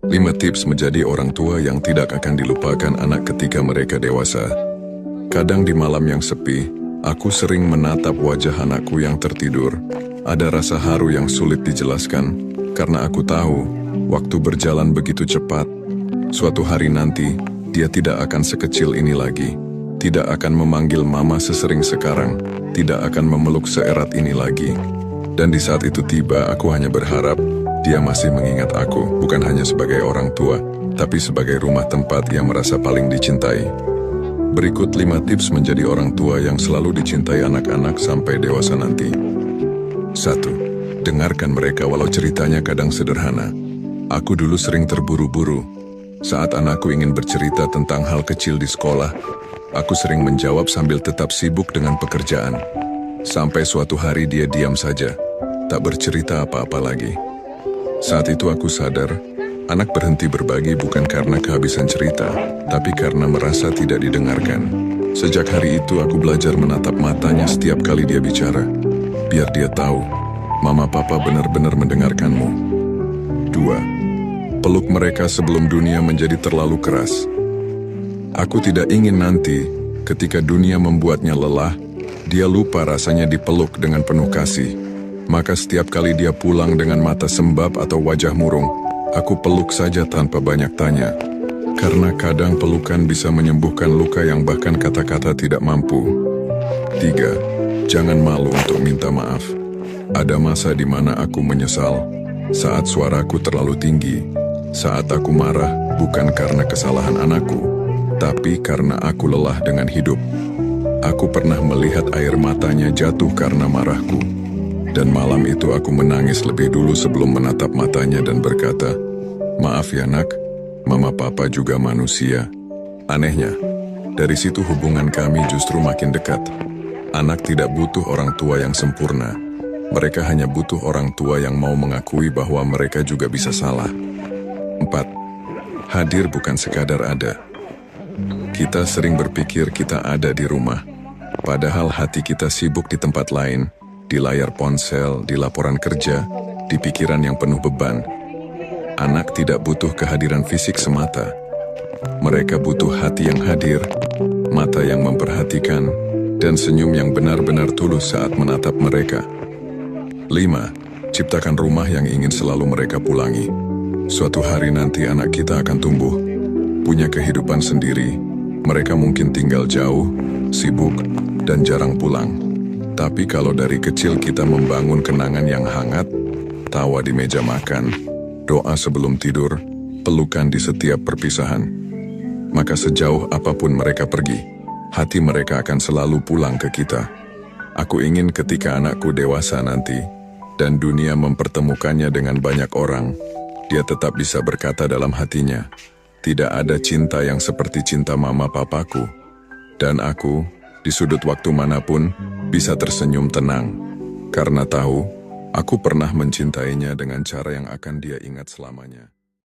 5 tips menjadi orang tua yang tidak akan dilupakan anak ketika mereka dewasa. Kadang di malam yang sepi, aku sering menatap wajah anakku yang tertidur. Ada rasa haru yang sulit dijelaskan, karena aku tahu waktu berjalan begitu cepat. Suatu hari nanti, dia tidak akan sekecil ini lagi. Tidak akan memanggil mama sesering sekarang. Tidak akan memeluk seerat ini lagi. Dan di saat itu tiba, aku hanya berharap dia masih mengingat aku, bukan hanya sebagai orang tua, tapi sebagai rumah tempat yang merasa paling dicintai. Berikut 5 tips menjadi orang tua yang selalu dicintai anak-anak sampai dewasa nanti. 1. Dengarkan mereka walau ceritanya kadang sederhana. Aku dulu sering terburu-buru. Saat anakku ingin bercerita tentang hal kecil di sekolah, aku sering menjawab sambil tetap sibuk dengan pekerjaan. Sampai suatu hari dia diam saja, tak bercerita apa-apa lagi. Saat itu aku sadar, anak berhenti berbagi bukan karena kehabisan cerita, tapi karena merasa tidak didengarkan. Sejak hari itu aku belajar menatap matanya setiap kali dia bicara. Biar dia tahu, mama papa benar-benar mendengarkanmu. 2. Peluk mereka sebelum dunia menjadi terlalu keras. Aku tidak ingin nanti, ketika dunia membuatnya lelah, dia lupa rasanya dipeluk dengan penuh kasih. Maka setiap kali dia pulang dengan mata sembab atau wajah murung, aku peluk saja tanpa banyak tanya. Karena kadang pelukan bisa menyembuhkan luka yang bahkan kata-kata tidak mampu. 3. Jangan malu untuk minta maaf. Ada masa di mana aku menyesal, saat suaraku terlalu tinggi, saat aku marah bukan karena kesalahan anakku, tapi karena aku lelah dengan hidup. Aku pernah melihat air matanya jatuh karena marahku. Dan malam itu aku menangis lebih dulu sebelum menatap matanya dan berkata, "Maaf ya nak, mama papa juga manusia." Anehnya, dari situ hubungan kami justru makin dekat. Anak tidak butuh orang tua yang sempurna. Mereka hanya butuh orang tua yang mau mengakui bahwa mereka juga bisa salah. 4. Hadir bukan sekadar ada. Kita sering berpikir kita ada di rumah, padahal hati kita sibuk di tempat lain. Di layar ponsel, di laporan kerja, di pikiran yang penuh beban. Anak tidak butuh kehadiran fisik semata. Mereka butuh hati yang hadir, mata yang memperhatikan, dan senyum yang benar-benar tulus saat menatap mereka. 5. Ciptakan rumah yang ingin selalu mereka pulangi. Suatu hari nanti anak kita akan tumbuh, punya kehidupan sendiri. Mereka mungkin tinggal jauh, sibuk, dan jarang pulang. Tapi kalau dari kecil kita membangun kenangan yang hangat, tawa di meja makan, doa sebelum tidur, pelukan di setiap perpisahan, maka sejauh apapun mereka pergi, hati mereka akan selalu pulang ke kita. Aku ingin ketika anakku dewasa nanti, dan dunia mempertemukannya dengan banyak orang, dia tetap bisa berkata dalam hatinya, "Tidak ada cinta yang seperti cinta mama papaku." Dan aku, di sudut waktu manapun, bisa tersenyum tenang, karena tahu aku pernah mencintainya dengan cara yang akan dia ingat selamanya.